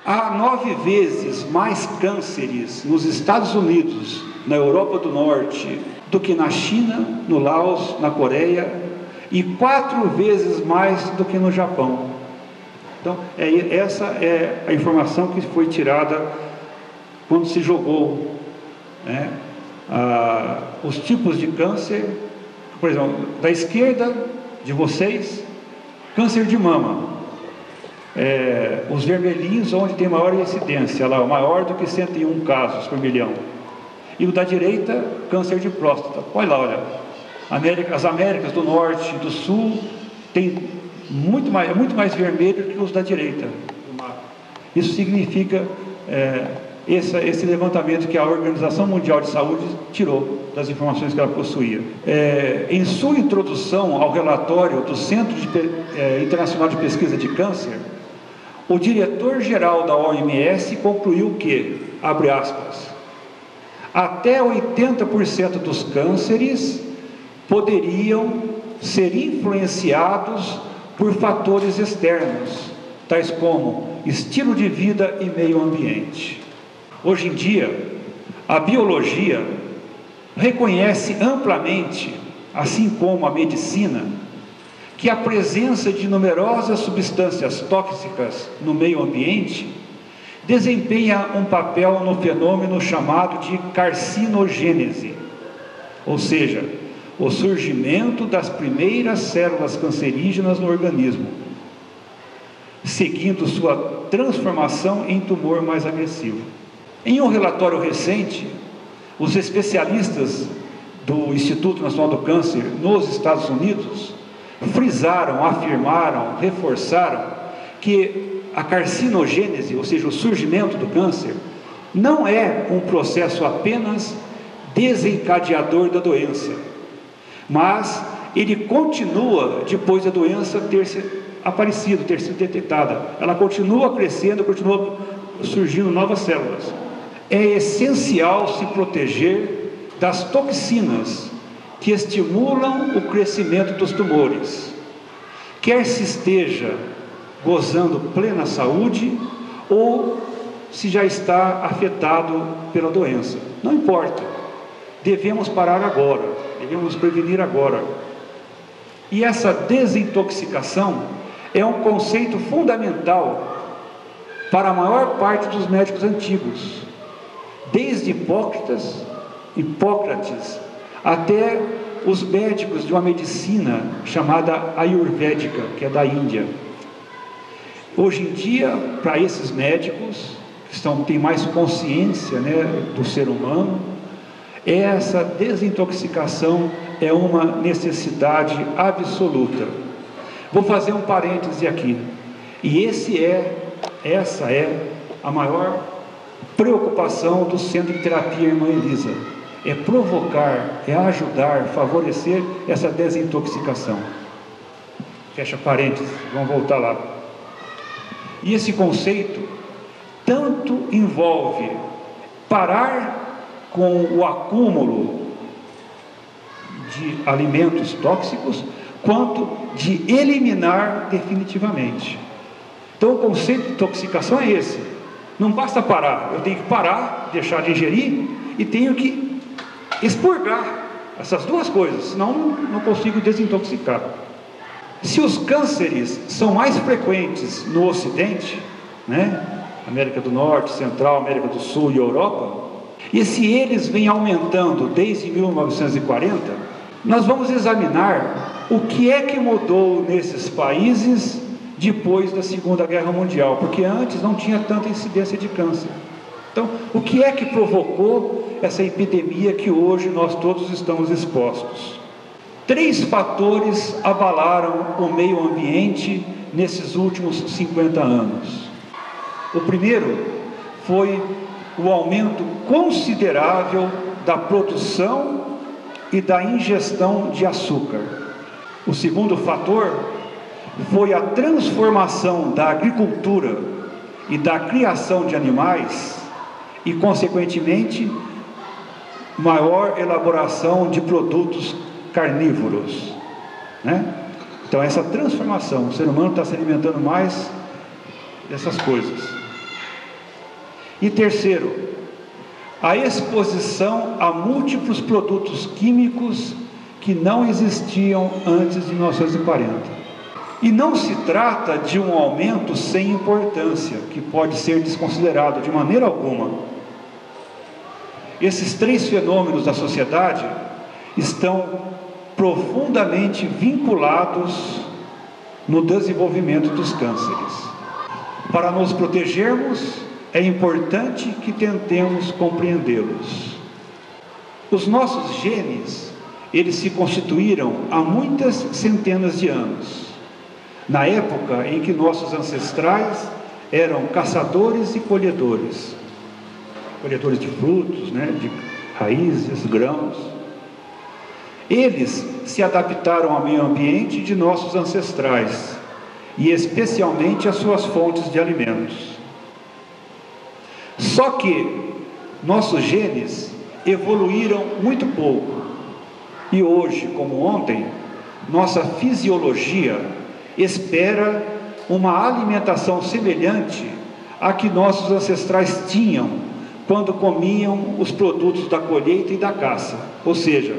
Há 9 vezes mais cânceres nos Estados Unidos, na Europa do Norte, do que na China, no Laos, na Coreia, e 4 vezes mais do que no Japão. Então, essa é a informação que foi tirada quando se jogou, né, os tipos de câncer. Por exemplo, da esquerda de vocês, câncer de mama. Os vermelhinhos, onde tem maior incidência, lá, maior do que 101 casos por milhão. E o da direita, câncer de próstata. Olha lá, olha. As Américas do Norte e do Sul tem muito mais vermelho que os da direita. Isso significa esse levantamento que a Organização Mundial de Saúde tirou das informações que ela possuía. Em sua introdução ao relatório do Centro Internacional de Pesquisa de Câncer, o diretor-geral da OMS concluiu que, abre aspas, até 80% dos cânceres poderiam ser influenciados por fatores externos, tais como estilo de vida e meio ambiente. Hoje em dia, a biologia reconhece amplamente, assim como a medicina, que a presença de numerosas substâncias tóxicas no meio ambiente desempenha um papel no fenômeno chamado de carcinogênese, ou seja, o surgimento das primeiras células cancerígenas no organismo, seguindo sua transformação em tumor mais agressivo. Em um relatório recente, os especialistas do Instituto Nacional do Câncer nos Estados Unidos frisaram, afirmaram, reforçaram que a carcinogênese, ou seja, o surgimento do câncer, não é um processo apenas desencadeador da doença, mas ele continua depois da doença ter aparecido, ter sido detectada. Ela continua crescendo, continua surgindo novas células. É essencial se proteger das toxinas que estimulam o crescimento dos tumores, quer se esteja gozando plena saúde ou se já está afetado pela doença. Não importa, devemos parar agora, devemos prevenir agora. E essa desintoxicação é um conceito fundamental para a maior parte dos médicos antigos, desde Hipócrates até os médicos de uma medicina chamada ayurvédica, que é da Índia. Hoje em dia, para esses médicos que têm mais consciência, né, do ser humano, essa desintoxicação é uma necessidade absoluta. Vou fazer um parêntese aqui. E essa é a maior preocupação do Centro de Terapia Irmã Elisa. É provocar, é ajudar, favorecer essa desintoxicação. Fecha parênteses, vamos voltar lá. E esse conceito tanto envolve parar com o acúmulo de alimentos tóxicos, quanto de eliminar definitivamente. Então o conceito de intoxicação é esse. Não basta parar, eu tenho que parar, deixar de ingerir e tenho que expurgar essas duas coisas, senão não consigo desintoxicar. Se os cânceres são mais frequentes no Ocidente, né, América do Norte, Central, América do Sul e Europa, e se eles vêm aumentando desde 1940, nós vamos examinar o que é que mudou nesses países depois da Segunda Guerra Mundial, porque antes não tinha tanta incidência de câncer. Então, o que é que provocou essa epidemia que hoje nós todos estamos expostos? 3 fatores abalaram o meio ambiente nesses últimos 50 anos. O primeiro foi o aumento considerável da produção e da ingestão de açúcar. O segundo fator foi a transformação da agricultura e da criação de animais e, consequentemente, maior elaboração de produtos carnívoros, né? Então, essa transformação, o ser humano está se alimentando mais dessas coisas. E terceiro, a exposição a múltiplos produtos químicos que não existiam antes de 1940. E não se trata de um aumento sem importância, que pode ser desconsiderado de maneira alguma. Esses três fenômenos da sociedade estão profundamente vinculados no desenvolvimento dos cânceres. Para nos protegermos, é importante que tentemos compreendê-los. Os nossos genes, eles se constituíram há muitas centenas de anos, na época em que nossos ancestrais eram caçadores e colhedores de frutos, de raízes, grãos. Eles se adaptaram ao meio ambiente de nossos ancestrais, e especialmente às suas fontes de alimentos. Só que nossos genes evoluíram muito pouco, e hoje, como ontem, nossa fisiologia espera uma alimentação semelhante à que nossos ancestrais tinham quando comiam os produtos da colheita e da caça. Ou seja,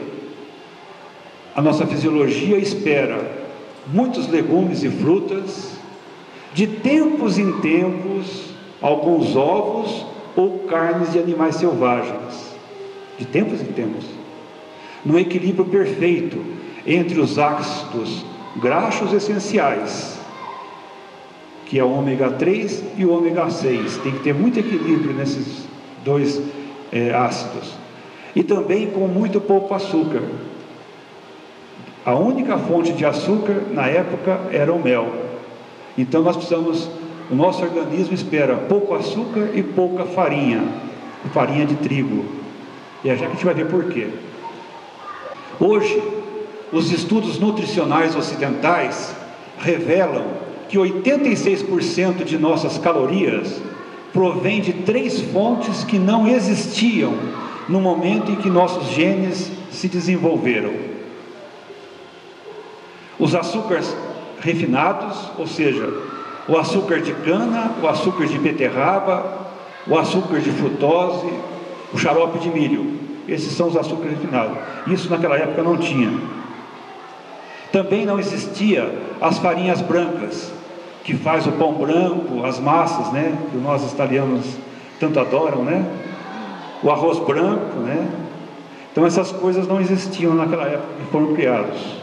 a nossa fisiologia espera muitos legumes e frutas, de tempos em tempos, alguns ovos ou carnes de animais selvagens, de tempos em tempos, no equilíbrio perfeito entre os ácidos graxos essenciais, que é o ômega 3 e o ômega 6, tem que ter muito equilíbrio nesses dois ácidos, e também com muito pouco açúcar. A única fonte de açúcar na época era o mel. Então nós precisamos, o nosso organismo espera pouco açúcar e pouca farinha de trigo. E já que a gente vai ver por quê. Hoje, os estudos nutricionais ocidentais revelam que 86% de nossas calorias provém de 3 fontes que não existiam no momento em que nossos genes se desenvolveram. Os açúcares refinados, ou seja, o açúcar de cana, o açúcar de beterraba, o açúcar de frutose, o xarope de milho. Esses são os açúcares refinados. Isso naquela época não tinha. Também não existia as farinhas brancas, que faz o pão branco, as massas, que nós italianos tanto adoram, o arroz branco, Então essas coisas não existiam naquela época que foram criados.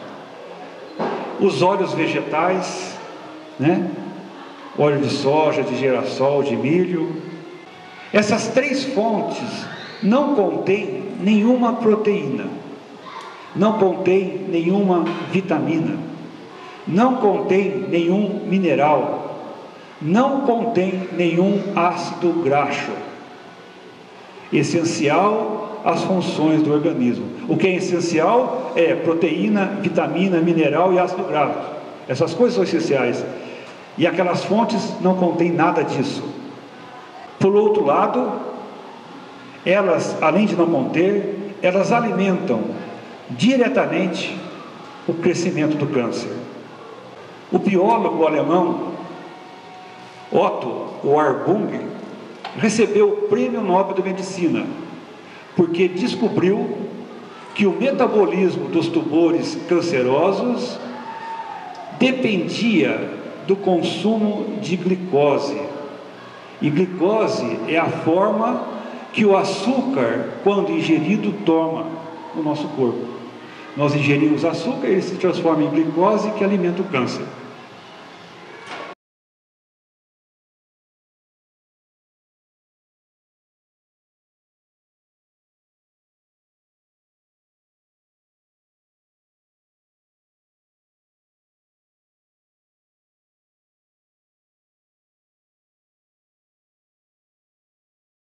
Os óleos vegetais, óleo de soja, de girassol, de milho. Essas 3 fontes não contêm nenhuma proteína, não contêm nenhuma vitamina, não contêm nenhum mineral, não contêm nenhum ácido graxo, essencial às funções do organismo. O que é essencial é proteína, vitamina, mineral e ácido graxo. Essas coisas são essenciais. E aquelas fontes não contêm nada disso. Por outro lado, elas, além de não conter, elas alimentam diretamente o crescimento do câncer. O biólogo alemão Otto Warburg recebeu o Prêmio Nobel de Medicina porque descobriu que o metabolismo dos tumores cancerosos dependia do consumo de glicose. E glicose é a forma que o açúcar, quando ingerido, toma no nosso corpo. Nós ingerimos açúcar e ele se transforma em glicose que alimenta o câncer.